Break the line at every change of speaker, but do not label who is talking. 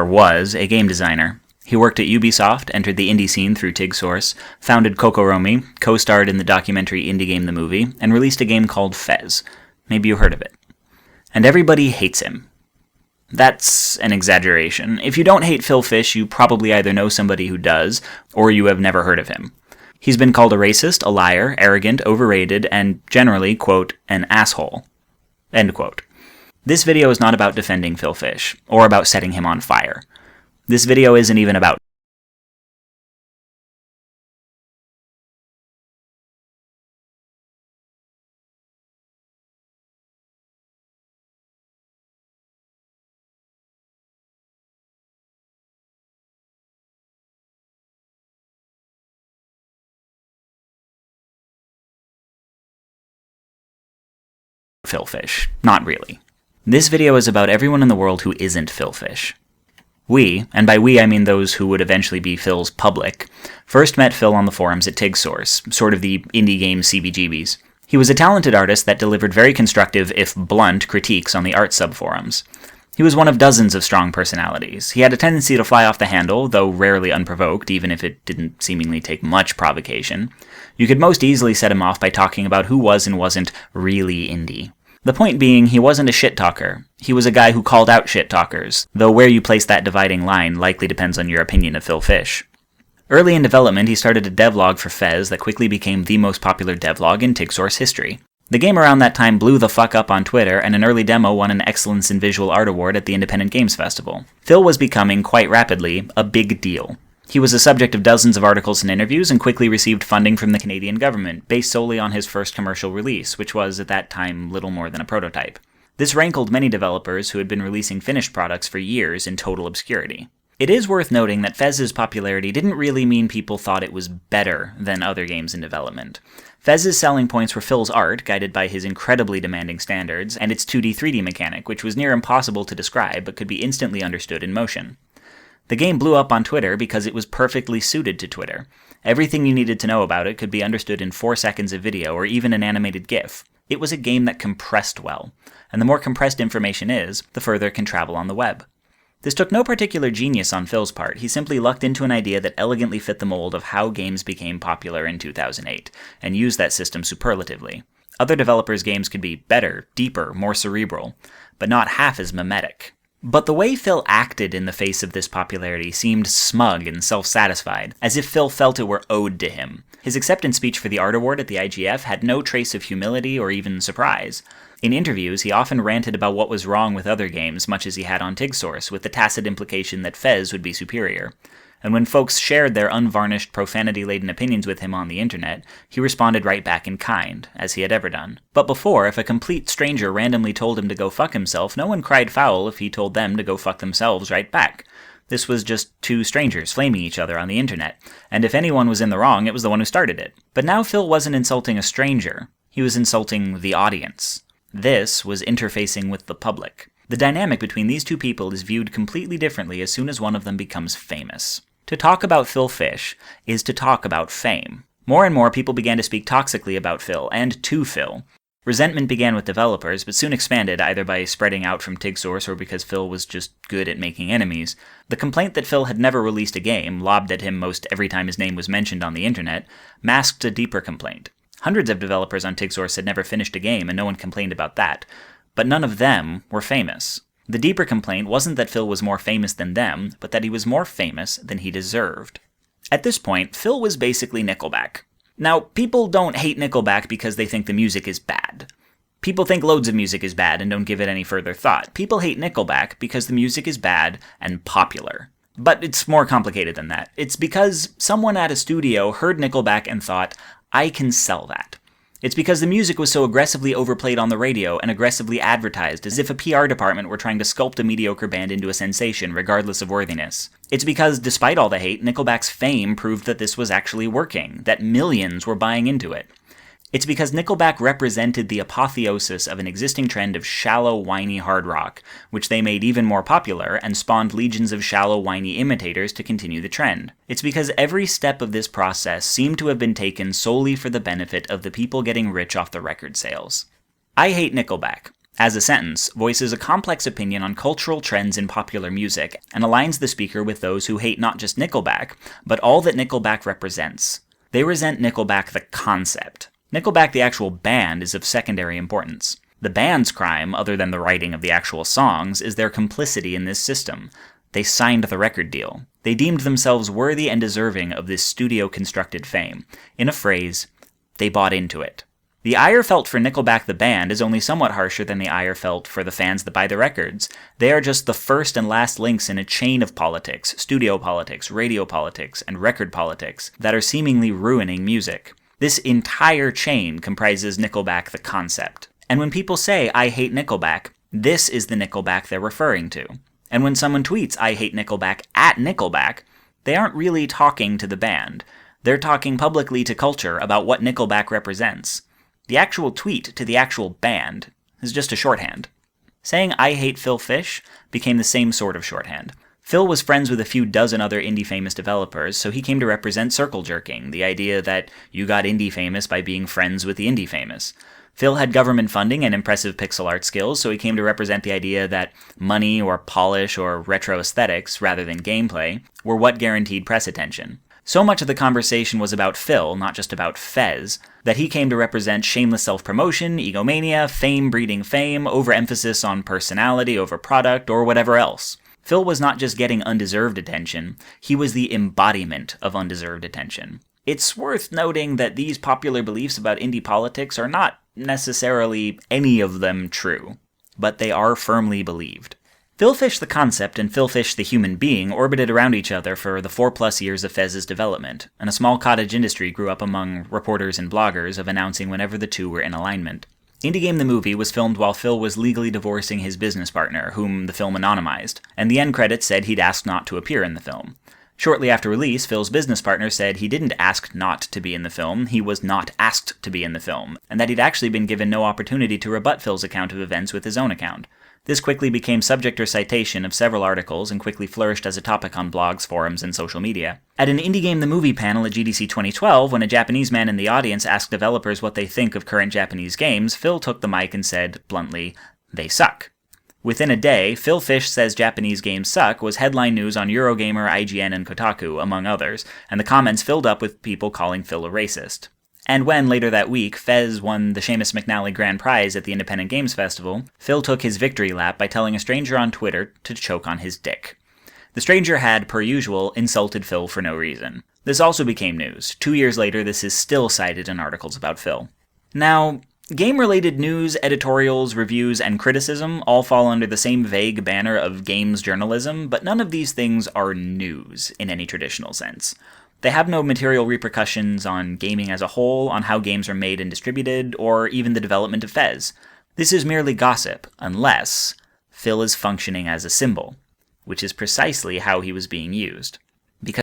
or was, a game designer. He worked at Ubisoft, entered the indie scene through TigSource, founded Kokoromi, co-starred in the documentary Indie Game the Movie, and released a game called Fez. Maybe you heard of it. And everybody hates him. That's an exaggeration. If you don't hate Phil Phish, you probably either know somebody who does, or you have never heard of him. He's been called a racist, a liar, arrogant, overrated, and generally, quote, an asshole. End quote. This video is not about defending Phil Phish, or about setting him on fire. This video isn't even about Phil Phish. Not really. This video is about everyone in the world who isn't Phil Phish. We, and by we I mean those who would eventually be Phil's public, first met Phil on the forums at TigSource, sort of the indie game CBGBs. He was a talented artist that delivered very constructive, if blunt, critiques on the art subforums. He was one of dozens of strong personalities. He had a tendency to fly off the handle, though rarely unprovoked, even if it didn't seemingly take much provocation. You could most easily set him off by talking about who was and wasn't really indie. The point being, he wasn't a shit-talker. He was a guy who called out shit-talkers, though where you place that dividing line likely depends on your opinion of Phil Phish. Early in development, he started a devlog for Fez that quickly became the most popular devlog in TigSource history. The game around that time blew the fuck up on Twitter, and an early demo won an Excellence in Visual Art Award at the Independent Games Festival. Phil was becoming, quite rapidly, a big deal. He was the subject of dozens of articles and interviews and quickly received funding from the Canadian government, based solely on his first commercial release, which was, at that time, little more than a prototype. This rankled many developers who had been releasing finished products for years in total obscurity. It is worth noting that Fez's popularity didn't really mean people thought it was better than other games in development. Fez's selling points were Phil's art, guided by his incredibly demanding standards, and its 2D 3D mechanic, which was near impossible to describe but could be instantly understood in motion. The game blew up on Twitter because it was perfectly suited to Twitter. Everything you needed to know about it could be understood in 4 seconds of video or even an animated GIF. It was a game that compressed well, and the more compressed information is, the further it can travel on the web. This took no particular genius on Phil's part. He simply lucked into an idea that elegantly fit the mold of how games became popular in 2008, and used that system superlatively. Other developers' games could be better, deeper, more cerebral, but not half as mimetic. But the way Phil acted in the face of this popularity seemed smug and self-satisfied, as if Phil felt it were owed to him. His acceptance speech for the art award at the IGF had no trace of humility or even surprise. In interviews, he often ranted about what was wrong with other games, much as he had on TigSource, with the tacit implication that Fez would be superior. And when folks shared their unvarnished, profanity-laden opinions with him on the internet, he responded right back in kind, as he had ever done. But before, if a complete stranger randomly told him to go fuck himself, no one cried foul if he told them to go fuck themselves right back. This was just two strangers flaming each other on the internet, and if anyone was in the wrong, it was the one who started it. But now Phil wasn't insulting a stranger, he was insulting the audience. This was interfacing with the public. The dynamic between these two people is viewed completely differently as soon as one of them becomes famous. To talk about Phil Phish is to talk about fame. More and more people began to speak toxically about Phil, and to Phil. Resentment began with developers, but soon expanded either by spreading out from TigSource or because Phil was just good at making enemies. The complaint that Phil had never released a game, lobbed at him most every time his name was mentioned on the internet, masked a deeper complaint. Hundreds of developers on TigSource had never finished a game, and no one complained about that. But none of them were famous. The deeper complaint wasn't that Phil was more famous than them, but that he was more famous than he deserved. At this point, Phil was basically Nickelback. Now, people don't hate Nickelback because they think the music is bad. People think loads of music is bad and don't give it any further thought. People hate Nickelback because the music is bad and popular. But it's more complicated than that. It's because someone at a studio heard Nickelback and thought, I can sell that. It's because the music was so aggressively overplayed on the radio and aggressively advertised as if a PR department were trying to sculpt a mediocre band into a sensation regardless of worthiness. It's because, despite all the hate, Nickelback's fame proved that this was actually working, that millions were buying into it. It's because Nickelback represented the apotheosis of an existing trend of shallow, whiny hard rock, which they made even more popular and spawned legions of shallow, whiny imitators to continue the trend. It's because every step of this process seemed to have been taken solely for the benefit of the people getting rich off the record sales. I hate Nickelback. as a sentence, voices a complex opinion on cultural trends in popular music and aligns the speaker with those who hate not just Nickelback, but all that Nickelback represents. They resent Nickelback the concept. Nickelback the actual band is of secondary importance. The band's crime, other than the writing of the actual songs, is their complicity in this system. They signed the record deal. They deemed themselves worthy and deserving of this studio-constructed fame. In a phrase, they bought into it. The ire felt for Nickelback the band is only somewhat harsher than the ire felt for the fans that buy the records. They are just the first and last links in a chain of politics, studio politics, radio politics, and record politics that are seemingly ruining music. This entire chain comprises Nickelback the concept. And when people say, "I hate Nickelback," this is the Nickelback they're referring to. And when someone tweets, "I hate Nickelback" at Nickelback, they aren't really talking to the band. They're talking publicly to culture about what Nickelback represents. The actual tweet to the actual band is just a shorthand. Saying "I hate Phil Phish" became the same sort of shorthand. Phil was friends with a few dozen other indie famous developers, so he came to represent circle jerking, the idea that you got indie famous by being friends with the indie famous. Phil had government funding and impressive pixel art skills, so he came to represent the idea that money or polish or retro aesthetics, rather than gameplay, were what guaranteed press attention. So much of the conversation was about Phil, not just about Fez, that he came to represent shameless self-promotion, egomania, fame breeding fame, overemphasis on personality over product, or whatever else. Phil was not just getting undeserved attention, he was the embodiment of undeserved attention. It's worth noting that these popular beliefs about indie politics are not necessarily any of them true, but they are firmly believed. Phil Phish the concept and Phil Phish the human being orbited around each other for the 4+ years of Fez's development, and a small cottage industry grew up among reporters and bloggers of announcing whenever the two were in alignment. Indie Game the Movie was filmed while Phil was legally divorcing his business partner, whom the film anonymized, and the end credits said he'd asked not to appear in the film. Shortly after release, Phil's business partner said he didn't ask not to be in the film, he was not asked to be in the film, and that he'd actually been given no opportunity to rebut Phil's account of events with his own account. This quickly became subject or citation of several articles and quickly flourished as a topic on blogs, forums, and social media. At an Indie Game the Movie panel at GDC 2012, when a Japanese man in the audience asked developers what they think of current Japanese games, Phil took the mic and said, bluntly, "They suck." Within a day, Phil Phish says Japanese games suck was headline news on Eurogamer, IGN, and Kotaku, among others, and the comments filled up with people calling Phil a racist. And when, later that week, Fez won the Seamus McNally Grand Prize at the Independent Games Festival, Phil took his victory lap by telling a stranger on Twitter to choke on his dick. The stranger had, per usual, insulted Phil for no reason. This also became news. 2 years later, this is still cited in articles about Phil. Now, game-related news, editorials, reviews, and criticism all fall under the same vague banner of games journalism, but none of these things are news in any traditional sense. They have no material repercussions on gaming as a whole, on how games are made and distributed, or even the development of Fez. This is merely gossip, unless Phil is functioning as a symbol, which is precisely how he was being used.